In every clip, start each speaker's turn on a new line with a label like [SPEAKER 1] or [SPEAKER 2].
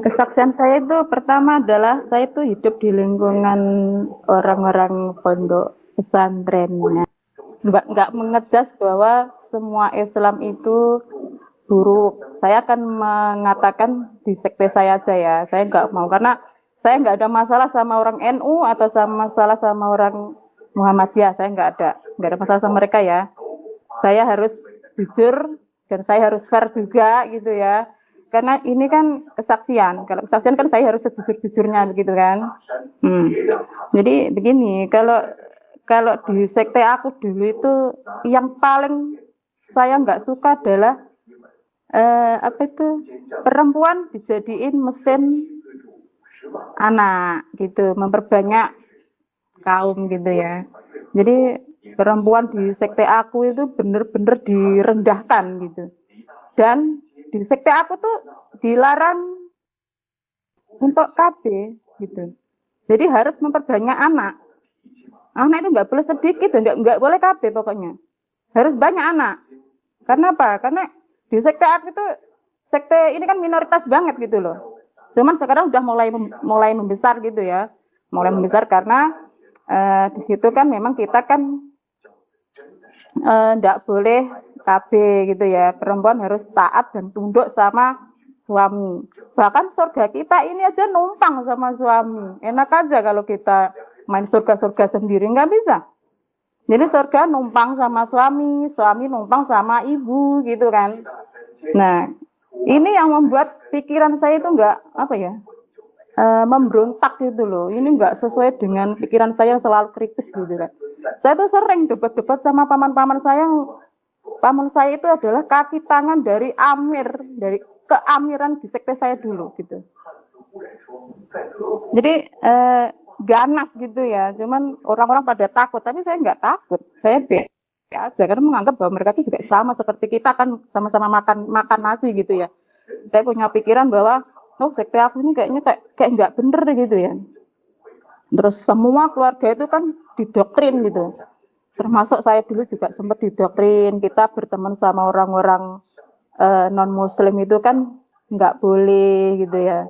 [SPEAKER 1] Kesaksian saya itu pertama adalah saya itu hidup di lingkungan orang-orang pondok pesantren. Nggak mengejas bahwa semua Islam itu buruk. Saya akan mengatakan di sekte saya aja ya. Saya nggak mau karena saya nggak ada masalah sama orang NU atau sama masalah sama orang Muhammadiyah. Saya nggak ada masalah sama mereka ya. Saya harus jujur dan saya harus fair juga gitu ya. Karena ini kan kesaksian. Kalau kesaksian kan saya harus sejujur-jujurnya begitu kan. Jadi begini, kalau kalau di sekte aku dulu itu yang paling saya nggak suka adalah apa itu perempuan dijadiin mesin anak gitu, memperbanyak kaum gitu ya. Jadi perempuan di sekte aku itu benar-benar direndahkan gitu. Dan di sekte aku tuh dilarang untuk KB gitu. Jadi harus memperbanyak anak. Anak itu nggak boleh sedikit, nggak boleh KB pokoknya. Harus banyak anak. Karena apa? Karena di sekte aku itu sekte ini kan minoritas banget gitu loh. Cuman sekarang udah mulai membesar gitu ya. Mulai membesar karena di situ kan memang kita kan nggak boleh KB gitu ya. Perempuan harus taat dan tunduk sama suami. Bahkan surga kita ini aja numpang sama suami. Enak aja kalau kita main surga-surga sendiri, nggak bisa. Jadi surga numpang sama suami, suami numpang sama ibu gitu kan. Nah, ini yang membuat pikiran saya itu nggak apa ya, memberontak gitu loh. Ini nggak sesuai dengan pikiran saya yang selalu kritis gitu kan. Saya tuh sering debat-debat sama paman-paman saya. Paman saya itu adalah kaki tangan dari amir, dari keamiran di sekte saya dulu gitu. Jadi ganas gitu ya. Cuman orang-orang pada takut, tapi saya nggak takut. Saya biasa aja karena menganggap bahwa mereka itu juga sama seperti kita kan sama-sama makan nasi gitu ya. Saya punya pikiran bahwa oh sekte aku ini kayaknya kayak nggak bener gitu ya. Terus semua keluarga itu kan didoktrin gitu. Termasuk saya dulu juga sempat didoktrin, kita berteman sama orang-orang non muslim itu kan nggak boleh gitu ya.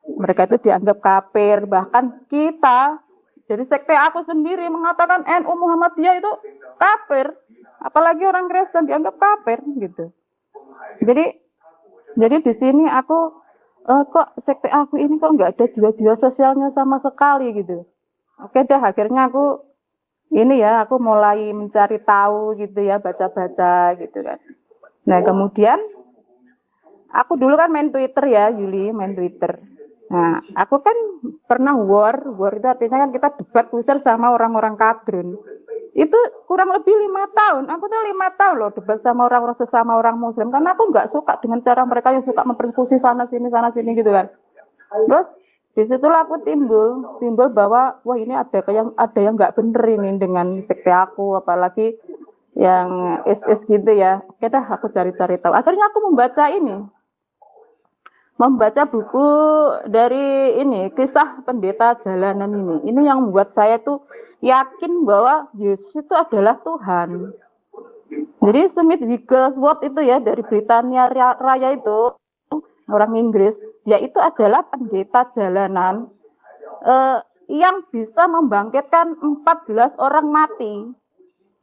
[SPEAKER 1] Mereka itu dianggap kafir, bahkan kita jadi sekte aku sendiri mengatakan NU Muhammadiyah itu kafir, apalagi orang Kristen dianggap kafir gitu. Jadi di sini aku kok sekte aku ini kok nggak ada jiwa-jiwa sosialnya sama sekali gitu. Oke dah, akhirnya aku mulai mencari tahu gitu ya, baca-baca gitu kan. Nah kemudian aku dulu kan main Twitter ya, Yuli main Twitter. Nah, aku kan pernah war itu artinya kan kita debat kusir sama orang-orang kadrun. Itu kurang lebih 5 tahun. Aku tuh 5 tahun loh debat sama orang-orang sesama orang Muslim karena aku nggak suka dengan cara mereka yang suka mempersekusi sana sini gitu kan. Terus disitulah aku timbul bahwa wah ini ada yang nggak bener ini dengan sekte aku, apalagi yang is gitu ya. Oke dah, aku cari-cari tahu. Akhirnya aku membaca buku dari ini kisah pendeta jalanan ini. Ini yang membuat saya tuh yakin bahwa Yesus itu adalah Tuhan. Jadi Smith Wigglesworth itu ya dari Britania Raya itu orang Inggris, dia itu adalah pendeta jalanan yang bisa membangkitkan 14 orang mati.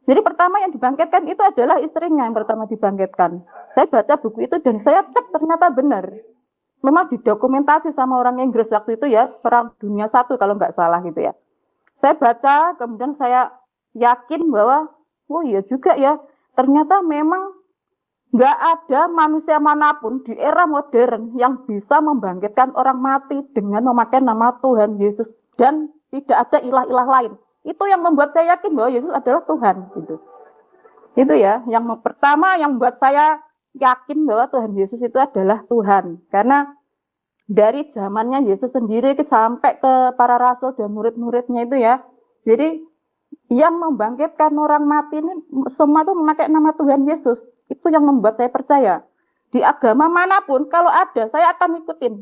[SPEAKER 1] Jadi pertama yang dibangkitkan itu adalah istrinya yang pertama dibangkitkan. Saya baca buku itu dan saya cek ternyata benar. Memang didokumentasi sama orang Inggris waktu itu ya, Perang Dunia I kalau nggak salah gitu ya. Saya baca, kemudian saya yakin bahwa, oh iya juga ya, ternyata memang nggak ada manusia manapun di era modern yang bisa membangkitkan orang mati dengan memakai nama Tuhan Yesus. Dan tidak ada ilah-ilah lain. Itu yang membuat saya yakin bahwa Yesus adalah Tuhan. Gitu. Itu ya, yang pertama yang membuat saya yakin bahwa Tuhan Yesus itu adalah Tuhan. Karena dari zamannya Yesus sendiri sampai ke para rasul dan murid-muridnya itu ya. Jadi yang membangkitkan orang mati ini semua itu memakai nama Tuhan Yesus. Itu yang membuat saya percaya. Di agama manapun kalau ada saya akan ikutin.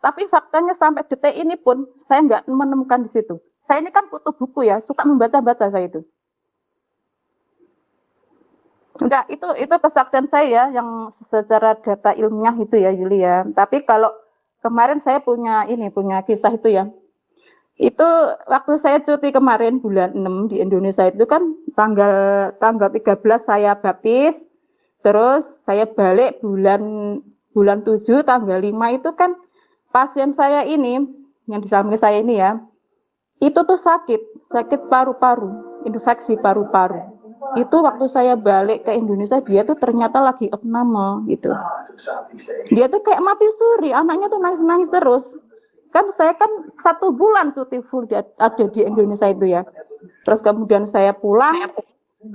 [SPEAKER 1] Tapi faktanya sampai detik ini pun saya nggak menemukan di situ. Saya ini kan butuh buku ya, suka membaca-baca saya itu. Udah, itu kesaksian saya ya, yang secara data ilmiah itu ya, Yuli ya. Tapi kalau kemarin saya punya kisah itu ya. Itu waktu saya cuti kemarin bulan 6 di Indonesia itu kan tanggal 13 saya baptis, terus saya balik bulan 7 tanggal 5 itu kan pasien saya ini yang di samping saya ini ya, itu tuh sakit paru-paru, infeksi paru-paru. Itu waktu saya balik ke Indonesia dia tuh ternyata lagi opname gitu. Dia tuh kayak mati suri, anaknya tuh nangis-nangis terus. Kan saya kan 1 bulan cuti full ada di Indonesia itu ya. Terus kemudian saya pulang,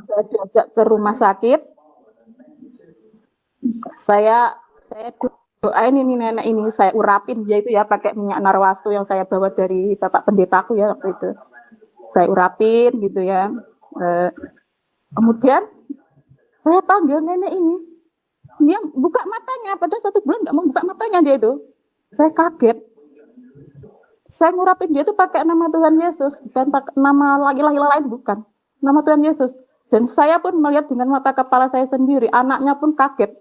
[SPEAKER 1] saya diajak ke rumah sakit. Saya doain ini nenek ini, saya urapin dia itu ya pakai minyak narwastu yang saya bawa dari bapak pendetaku ya waktu itu. Saya urapin gitu ya. Kemudian saya panggil nenek ini, dia buka matanya, padahal 1 bulan nggak mau buka matanya dia itu. Saya kaget. Saya ngurapin dia itu pakai nama Tuhan Yesus, bukan pakai nama laki-laki lain, bukan. Nama Tuhan Yesus. Dan saya pun melihat dengan mata kepala saya sendiri, anaknya pun kaget.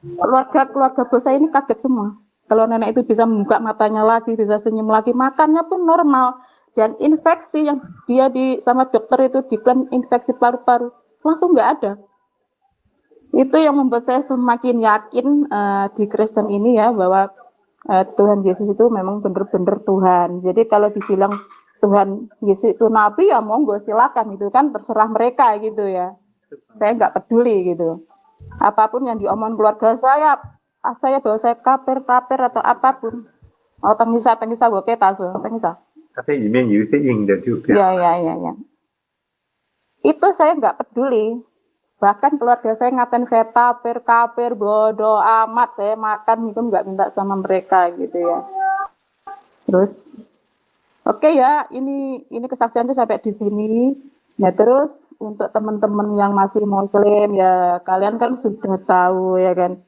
[SPEAKER 1] Keluarga bos saya ini kaget semua. Kalau nenek itu bisa membuka matanya lagi, bisa senyum lagi, makannya pun normal. Dan infeksi yang dia sama dokter itu diklaim infeksi paru-paru langsung nggak ada. Itu yang membuat saya semakin yakin di Kristen ini ya bahwa Tuhan Yesus itu memang benar-benar Tuhan. Jadi kalau dibilang Tuhan Yesus itu nabi ya monggo silakan, itu kan terserah mereka gitu ya. Saya nggak peduli gitu. Apapun yang diomong keluarga saya bahwa saya kafir atau apapun. Oh tengisa gue kita tengisa.
[SPEAKER 2] 咖啡里面有一些硬的就不要。
[SPEAKER 1] Ya. Itu saya nggak peduli. Bahkan keluarga saya ngatain saya kafir, bodoh amat, saya makan itu nggak minta sama mereka gitu ya. Terus, oke ya, ini kesaksian itu sampai di sini. Ya terus untuk teman-teman yang masih Muslim ya kalian kan sudah tahu ya kan.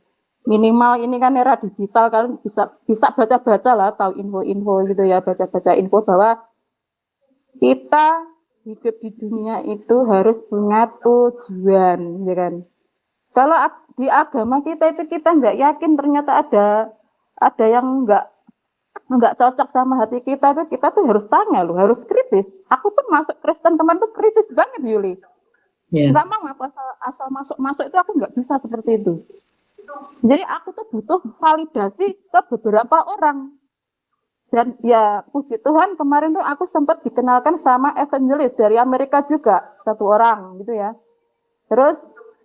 [SPEAKER 1] Minimal ini kan era digital, kalian bisa baca-baca lah, tahu info-info gitu ya, baca-baca info bahwa kita hidup di dunia itu harus punya tujuan, ya kan? Kalau di agama kita itu kita nggak yakin ternyata ada yang nggak cocok sama hati kita tuh harus tanya loh, harus kritis. Aku pun masuk Kristen kemarin tuh kritis banget Yuli. Nggak mau aku asal masuk itu aku nggak bisa seperti itu. Jadi aku tuh butuh validasi ke beberapa orang. Dan ya puji Tuhan kemarin tuh aku sempat dikenalkan sama evangelis dari Amerika juga, 1 orang gitu ya. Terus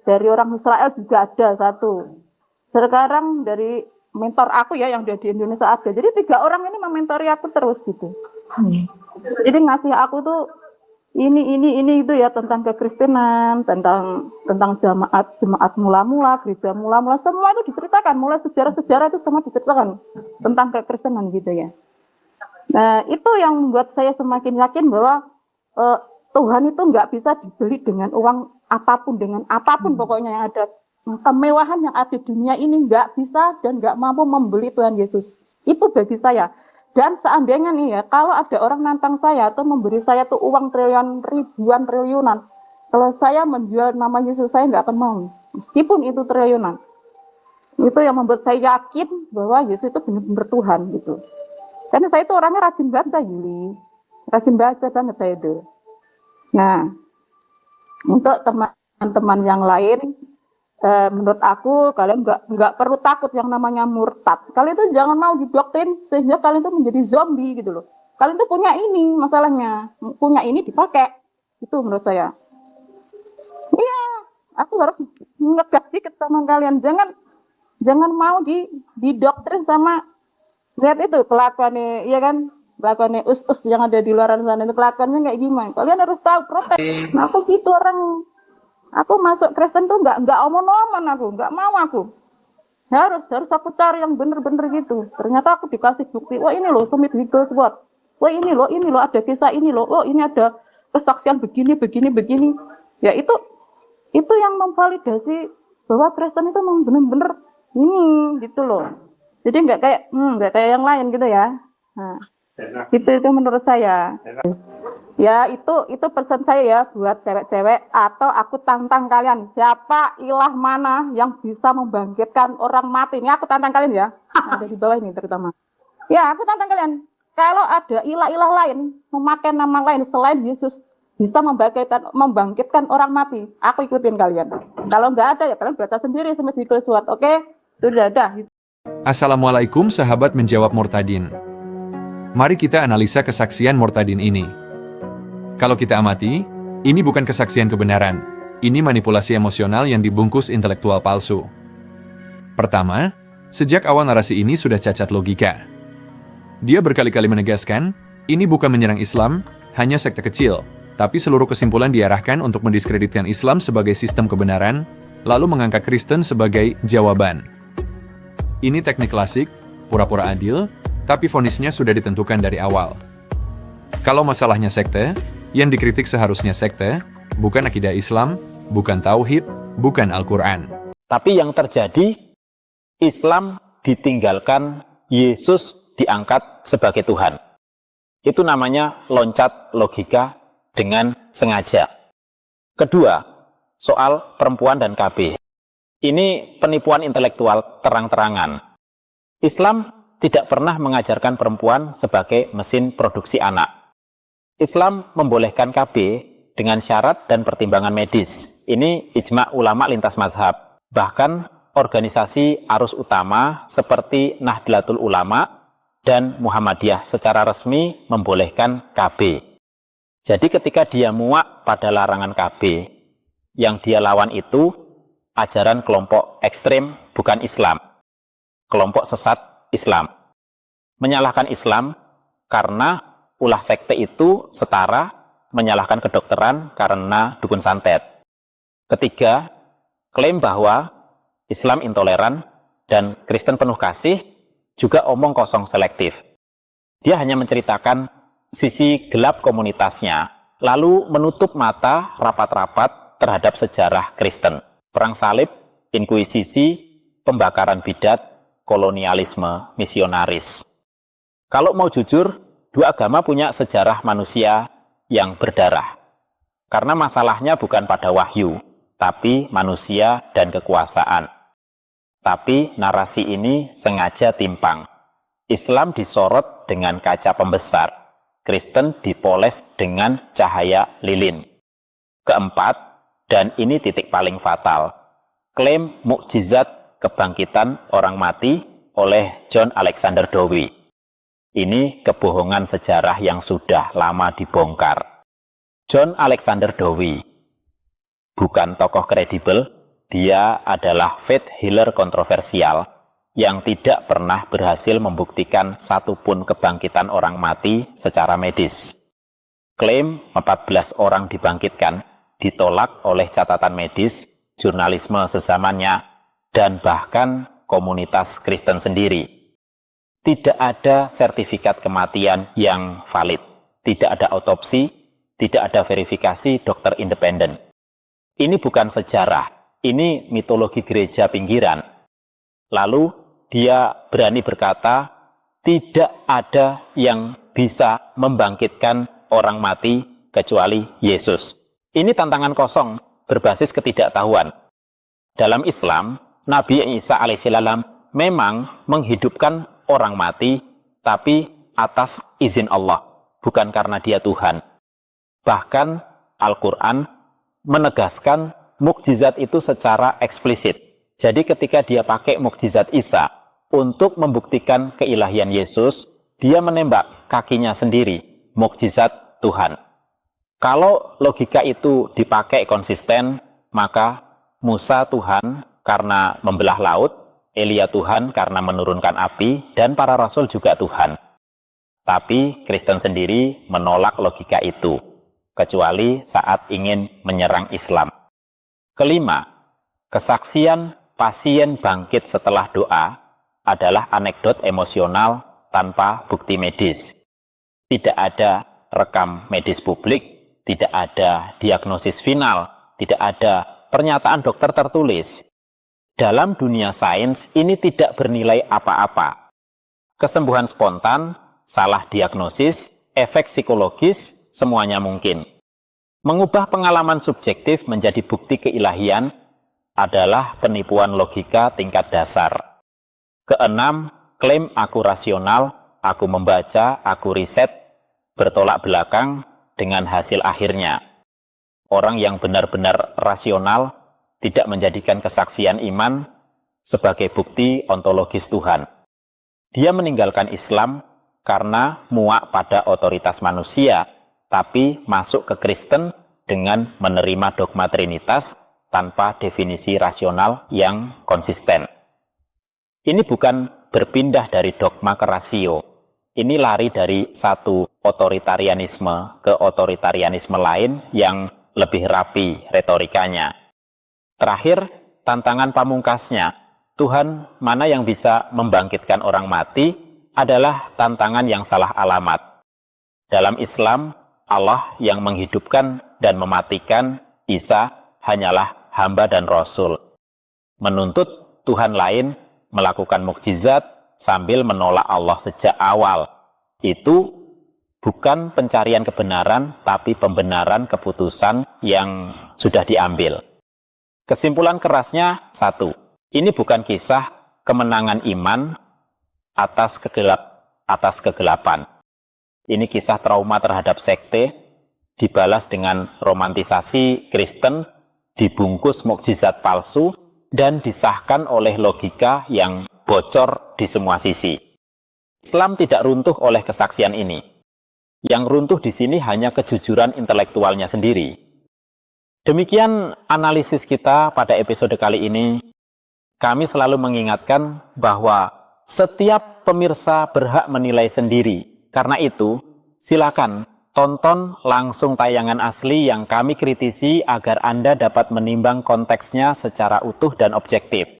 [SPEAKER 1] dari orang Israel juga ada 1. Sekarang dari mentor aku ya yang di Indonesia ada. Jadi 3 orang ini mementori aku terus gitu. Jadi ngasih aku tuh ini itu ya tentang kekristenan, tentang jemaat mula-mula, gereja mula-mula, semua itu diceritakan, mulai sejarah-sejarah itu semua diceritakan tentang kekristenan gitu ya. Nah itu yang membuat saya semakin yakin bahwa Tuhan itu nggak bisa dibeli dengan uang apapun, dengan apapun pokoknya yang ada. Kemewahan yang ada di dunia ini nggak bisa dan nggak mampu membeli Tuhan Yesus. Itu bagi saya. Dan seandainya nih ya, kalau ada orang nantang saya atau memberi saya tuh uang ribuan triliunan, kalau saya menjual nama Yesus saya nggak akan mau, meskipun itu triliunan. Itu yang membuat saya yakin bahwa Yesus itu benar-benar Tuhan gitu. Karena saya itu orangnya rajin baca Yuli, rajin baca banget saya itu. Nah, untuk teman-teman yang lain, menurut aku kalian nggak perlu takut yang namanya murtad. Kalian itu jangan mau didoktrin sehingga kalian itu menjadi zombie gitu loh. Kalian tuh punya ini masalahnya, punya ini dipakai. Itu menurut saya. Iya, aku harus ngegas dikit sama kalian. Jangan mau didoktrin sama lihat itu kelakuannya, iya kan? Kelakuannya us-us yang ada di luar sana itu kelakuannya kayak gimana? Kalian harus tahu protes. Nah, aku gitu orang. Aku masuk Kristen tuh nggak omong-omong aku, nggak mau aku. Harus aku cari yang bener-bener gitu. Ternyata aku dikasih bukti, wah ini loh Smith Wigglesworth. Wah ini loh ada kisah ini loh. Oh ini ada kesaksian begini. Ya itu yang memvalidasi bahwa Kristen itu memang bener-bener ini gitu loh. Jadi nggak kayak yang lain gitu ya. Nah, Itu menurut saya. Ya itu pesan saya ya buat cewek-cewek, atau aku tantang kalian, siapa ilah mana yang bisa membangkitkan orang mati. Ini aku tantang kalian ya, ada di bawah ini terutama. Ya aku tantang kalian, kalau ada ilah-ilah lain memakai nama lain selain Yesus bisa membangkitkan orang mati, aku ikutin kalian. Kalau nggak ada ya kalian baca sendiri Smith Wigglesworth. Oke, itu udah ada.
[SPEAKER 3] Assalamualaikum sahabat menjawab Murtadin. Mari kita analisa kesaksian Murtadin ini. Kalau kita amati, ini bukan kesaksian kebenaran. Ini manipulasi emosional yang dibungkus intelektual palsu. Pertama, sejak awal narasi ini sudah cacat logika. Dia berkali-kali menegaskan, ini bukan menyerang Islam, hanya sekte kecil, tapi seluruh kesimpulan diarahkan untuk mendiskreditkan Islam sebagai sistem kebenaran, lalu mengangkat Kristen sebagai jawaban. Ini teknik klasik, pura-pura adil, tapi vonisnya sudah ditentukan dari awal. Kalau masalahnya sekte, yang dikritik seharusnya sekte, bukan akidah Islam, bukan tauhid, bukan Al-Quran.
[SPEAKER 4] Tapi yang terjadi, Islam ditinggalkan, Yesus diangkat sebagai Tuhan. Itu namanya loncat logika dengan sengaja. Kedua, soal perempuan dan KB. Ini penipuan intelektual terang-terangan. Islam tidak pernah mengajarkan perempuan sebagai mesin produksi anak. Islam membolehkan KB dengan syarat dan pertimbangan medis. Ini ijma ulama lintas mazhab. Bahkan organisasi arus utama seperti Nahdlatul Ulama dan Muhammadiyah secara resmi membolehkan KB. Jadi ketika dia muak pada larangan KB, yang dia lawan itu ajaran kelompok ekstrem bukan Islam. Kelompok sesat Islam. Menyalahkan Islam karena ulah sekte itu setara menyalahkan kedokteran karena dukun santet. Ketiga, klaim bahwa Islam intoleran dan Kristen penuh kasih juga omong kosong selektif. Dia hanya menceritakan sisi gelap komunitasnya, lalu menutup mata rapat-rapat terhadap sejarah Kristen. Perang salib, inkuisisi, pembakaran bidat, kolonialisme, misionaris. Kalau mau jujur, dua agama punya sejarah manusia yang berdarah. Karena masalahnya bukan pada wahyu, tapi manusia dan kekuasaan. Tapi narasi ini sengaja timpang. Islam disorot dengan kaca pembesar. Kristen dipoles dengan cahaya lilin. Keempat, dan ini titik paling fatal, klaim mukjizat kebangkitan orang mati oleh John Alexander Dowie. Ini kebohongan sejarah yang sudah lama dibongkar. John Alexander Dowie bukan tokoh kredibel, dia adalah faith healer kontroversial yang tidak pernah berhasil membuktikan satupun kebangkitan orang mati secara medis. Klaim 14 orang dibangkitkan ditolak oleh catatan medis, jurnalisme sezamannya, dan bahkan komunitas Kristen sendiri. Tidak ada sertifikat kematian yang valid. Tidak ada autopsi, tidak ada verifikasi dokter independen. Ini bukan sejarah, ini mitologi gereja pinggiran. Lalu dia berani berkata, tidak ada yang bisa membangkitkan orang mati kecuali Yesus. Ini tantangan kosong berbasis ketidaktahuan. Dalam Islam, Nabi Isa alaihissalam memang menghidupkan orang mati, tapi atas izin Allah, bukan karena dia Tuhan. Bahkan Al-Quran menegaskan mukjizat itu secara eksplisit. Jadi ketika dia pakai mukjizat Isa untuk membuktikan keilahian Yesus, dia menembak kakinya sendiri, mukjizat Tuhan. Kalau logika itu dipakai konsisten, maka Musa Tuhan karena membelah laut, Elia Tuhan karena menurunkan api, dan para rasul juga Tuhan. Tapi Kristen sendiri menolak logika itu, kecuali saat ingin menyerang Islam. Kelima, kesaksian pasien bangkit setelah doa adalah anekdot emosional tanpa bukti medis. Tidak ada rekam medis publik, tidak ada diagnosis final, tidak ada pernyataan dokter tertulis. Dalam dunia sains ini tidak bernilai apa-apa. Kesembuhan spontan salah diagnosis, efek psikologis, semuanya mungkin. Mengubah pengalaman subjektif menjadi bukti keilahian adalah penipuan logika tingkat dasar. Keenam, klaim aku rasional, aku membaca, aku riset, bertolak belakang dengan hasil akhirnya. Orang yang benar-benar rasional tidak menjadikan kesaksian iman sebagai bukti ontologis Tuhan. Dia meninggalkan Islam karena muak pada otoritas manusia, tapi masuk ke Kristen dengan menerima dogma Trinitas tanpa definisi rasional yang konsisten. Ini bukan berpindah dari dogma ke rasio. Ini lari dari satu otoritarianisme ke otoritarianisme lain yang lebih rapi retorikanya. Terakhir, tantangan pamungkasnya, Tuhan mana yang bisa membangkitkan orang mati, adalah tantangan yang salah alamat. Dalam Islam, Allah yang menghidupkan dan mematikan, Isa hanyalah hamba dan rasul. Menuntut Tuhan lain melakukan mukjizat sambil menolak Allah sejak awal. Itu bukan pencarian kebenaran, tapi pembenaran keputusan yang sudah diambil. Kesimpulan kerasnya, satu, ini bukan kisah kemenangan iman atas kegelapan. Ini kisah trauma terhadap sekte, dibalas dengan romantisasi Kristen, dibungkus mukjizat palsu, dan disahkan oleh logika yang bocor di semua sisi. Islam tidak runtuh oleh kesaksian ini. Yang runtuh di sini hanya kejujuran intelektualnya sendiri. Demikian analisis kita pada episode kali ini. Kami selalu mengingatkan bahwa setiap pemirsa berhak menilai sendiri. Karena itu, silakan tonton langsung tayangan asli yang kami kritisi agar Anda dapat menimbang konteksnya secara utuh dan objektif.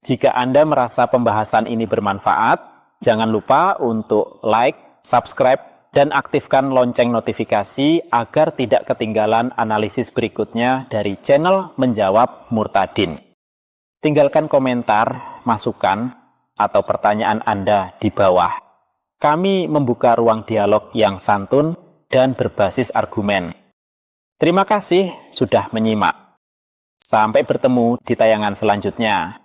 [SPEAKER 4] Jika Anda merasa pembahasan ini bermanfaat, jangan lupa untuk like, subscribe, dan aktifkan lonceng notifikasi agar tidak ketinggalan analisis berikutnya dari channel Menjawab Murtadin. Tinggalkan komentar, masukan, atau pertanyaan Anda di bawah. Kami membuka ruang dialog yang santun dan berbasis argumen. Terima kasih sudah menyimak. Sampai bertemu di tayangan selanjutnya.